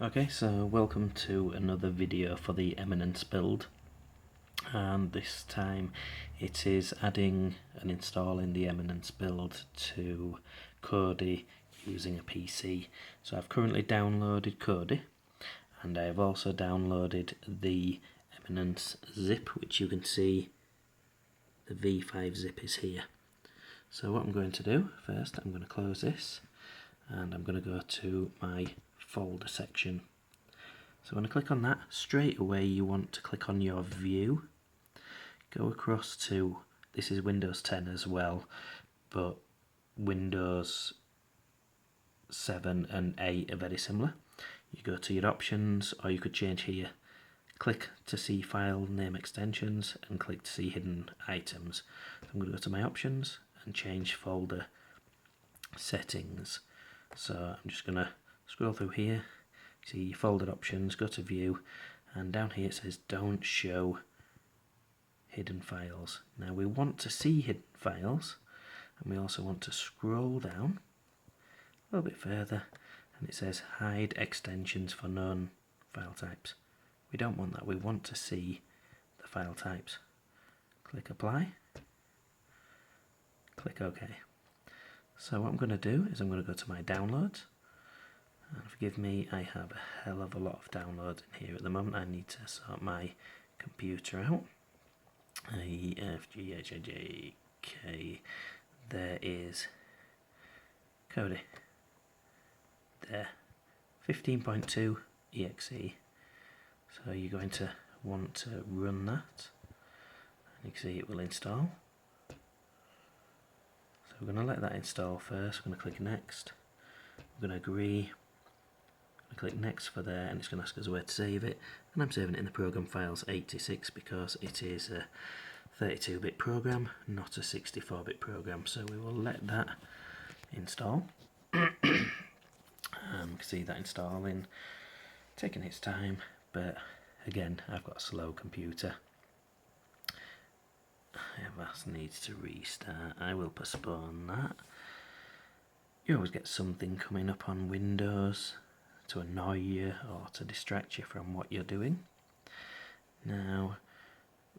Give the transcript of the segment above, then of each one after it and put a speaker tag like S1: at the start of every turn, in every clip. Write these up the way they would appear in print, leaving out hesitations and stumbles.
S1: Okay, so welcome to another video for the Eminence build, and this time it is adding and installing the Eminence build to Kodi using a PC. So I've currently downloaded Kodi, and I have also downloaded the Eminence zip, which you can see the V5 zip is here. So what I'm going to do first, I'm going to close this and I'm going to go to my folder section. So when I click on that, straight away you want to click on your view, go across to, this is Windows 10 as well, but Windows 7 and 8 are very similar. You go to your options, or you could change here, click to see file name extensions and click to see hidden items. So I'm going to go to my options and change folder settings. So I'm just going to scroll through here, see your folder options, go to view, and down here it says don't show hidden files. Now we want to see hidden files, and we also want to scroll down a little bit further, and it says hide extensions for known file types. We don't want that, we want to see the file types. Click apply, click OK. So what I'm going to do is I'm going to go to my downloads, and forgive me, I have a hell of a lot of downloads in here at the moment. I need to sort my computer out. E, F, G, H, I, J, K, there is Kodi, there, 15.2 exe, so you're going to want to run that, and you can see it will install. So we're going to let that install first. We're going to click next, we're going to agree, I click next for there, and it's going to ask us where to save it, and I'm saving it in the program files 86 because it is a 32-bit program, not a 64-bit program. So we will let that install. You can see that installing, taking its time, but again, I've got a slow computer. IMAS needs to restart. I will postpone that. You always get something coming up on Windows to annoy you or to distract you from what you're doing. Now,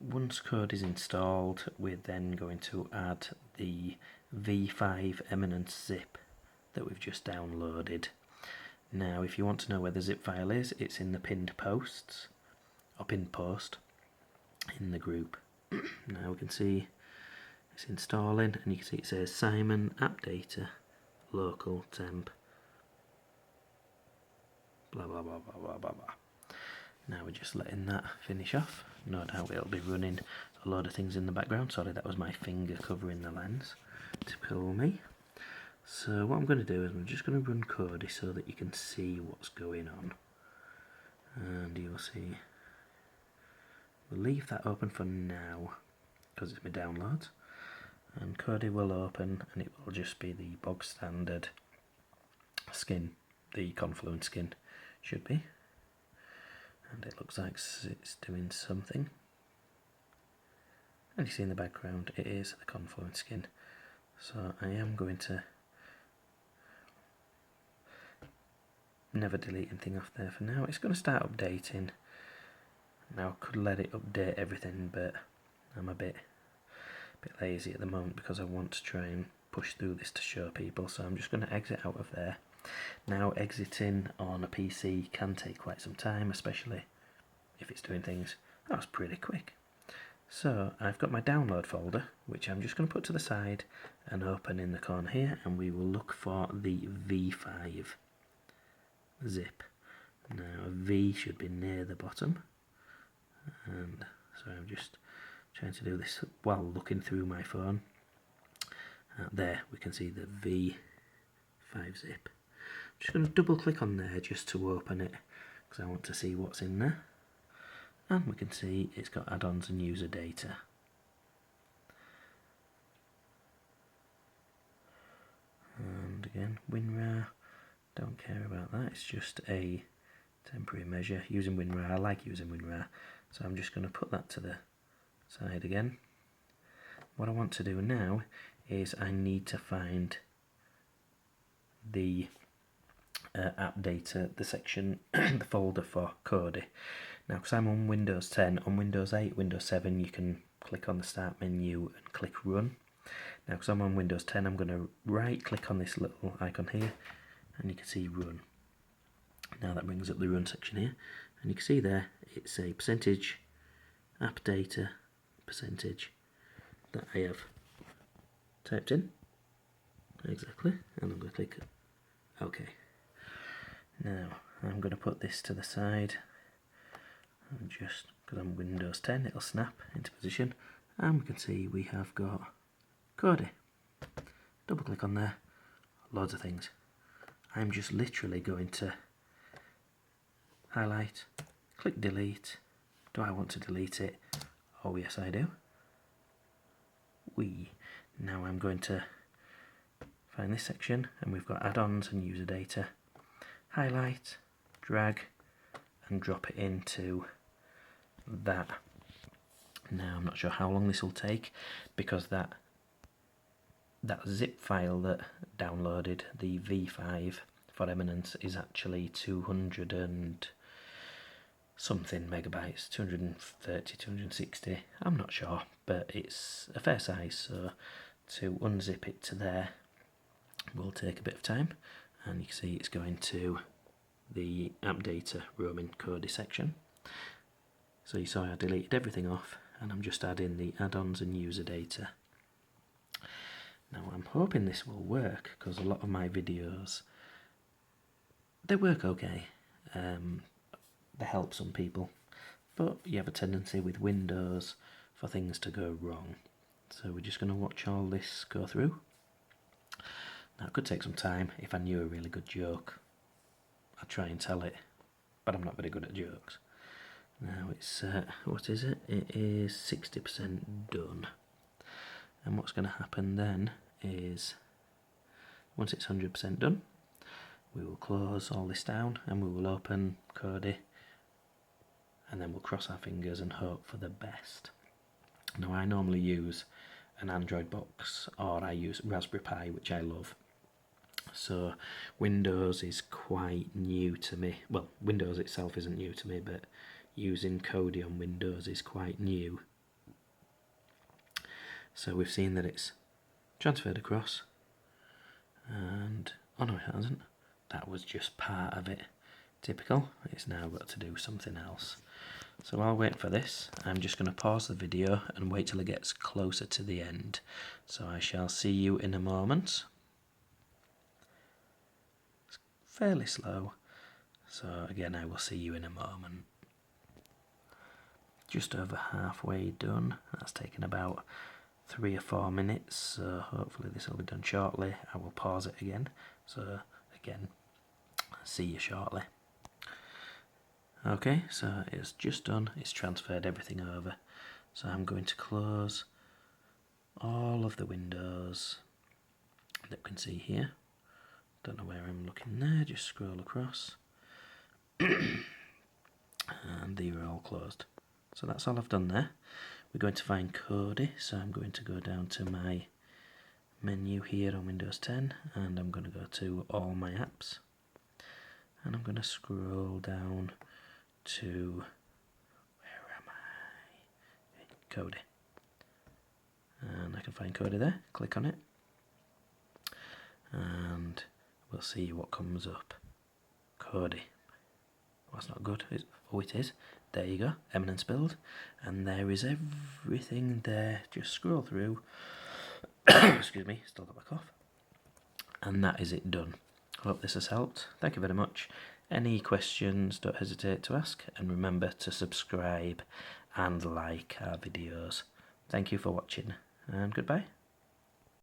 S1: once code is installed, we're then going to add the V5 Eminence zip that we've just downloaded. Now, if you want to know where the zip file is, it's in the pinned posts, or pinned post, in the group. Now we can see it's installing, and you can see it says Simon app data local temp blah blah blah blah blah blah blah. Now we're just letting that finish off. No doubt it'll be running a load of things in the background. Sorry, that was my finger covering the lens. Typical me. So what I'm going to do is I'm just going to run Kodi so that you can see what's going on, and you'll see. We'll leave that open for now because it's my downloads, and Kodi will open, and it will just be the bog standard skin, the Confluent skin should be, and it looks like it's doing something, and you see in the background it is the Confluent skin. So I am going to never delete anything off there for now. It's going to start updating. Now I could let it update everything, but I'm a bit lazy at the moment because I want to try and push through this to show people, so I'm just going to exit out of there. Now, exiting on a PC can take quite some time, especially if it's doing things. That was pretty quick. So I've got my download folder, which I'm just going to put to the side and open in the corner here, and we will look for the V5 zip. Now a V should be near the bottom, and so I'm just trying to do this while looking through my phone. There we can see the V5 zip. I'm just going to double click on there just to open it because I want to see what's in there, and we can see it's got add-ons and user data. And again, WinRAR, don't care about that, it's just a temporary measure. Using WinRAR, I like using WinRAR, so I'm just going to put that to the side again. What I want to do now is I need to find the app data, the section, the folder for Kodi. Now, because I'm on Windows 10, on Windows 8, Windows 7, you can click on the Start menu and click Run. Now, because I'm on Windows 10, I'm going to right click on this little icon here, and you can see Run. Now that brings up the Run section here, and you can see there it's a percentage app data percentage that I have typed in exactly, and I'm going to click OK. Now I'm going to put this to the side, and just because I'm Windows 10, it'll snap into position, and we can see we have got Kodi. Double click on there, loads of things. I'm just literally going to highlight, click delete. Do I want to delete it? Oh yes, I do. Now I'm going to find this section, and we've got add-ons and user data. Highlight, drag, and drop it into that. Now I'm not sure how long this will take, because that zip file that downloaded the V5 for Eminence is actually 200 and something megabytes, 230, 260, I'm not sure, but it's a fair size, so to unzip it to there will take a bit of time, and you can see it's going to the app data roaming Kodi section. So you saw I deleted everything off, and I'm just adding the add-ons and user data. Now I'm hoping this will work, because a lot of my videos, they work okay. They help some people, but you have a tendency with Windows for things to go wrong. So we're just going to watch all this go through. Now it could take some time. If I knew a really good joke, I'd try and tell it, but I'm not very good at jokes. Now it's, what is it? It is 60% done. And what's going to happen then is, once it's 100% done, we will close all this down and we will open Kodi, and then we'll cross our fingers and hope for the best. Now I normally use an Android box, or I use Raspberry Pi, which I love. So Windows is quite new to me. Well, Windows itself isn't new to me, but using Kodi on Windows is quite new. So we've seen that it's transferred across, and oh no, it hasn't. That was just part of it. Typical. It's now got to do something else. So while waiting for this, I'm just going to pause the video and wait till it gets closer to the end. So I shall see you in a moment. It's fairly slow, so again I will see you in a moment. Just over halfway done. That's taken about 3 or 4 minutes, so hopefully this will be done shortly. I will pause it again, so again, see you shortly. Okay, so it's just done, it's transferred everything over. So I'm going to close all of the windows that you can see here. Don't know where I'm looking there, just scroll across. And they are all closed. So that's all I've done there. We're going to find Kodi, so I'm going to go down to my menu here on Windows 10, and I'm going to go to all my apps, and I'm going to scroll down to, where am I? Kodi. And I can find Kodi there, click on it, and we'll see what comes up. Kodi. Well, that's not good. Oh, it is. There you go, Eminence build, and there is everything there. Just scroll through. Excuse me, still got my cough. And that is it done. Hope this has helped. Thank you very much. Any questions, don't hesitate to ask, and remember to subscribe and like our videos. Thank you for watching, and goodbye.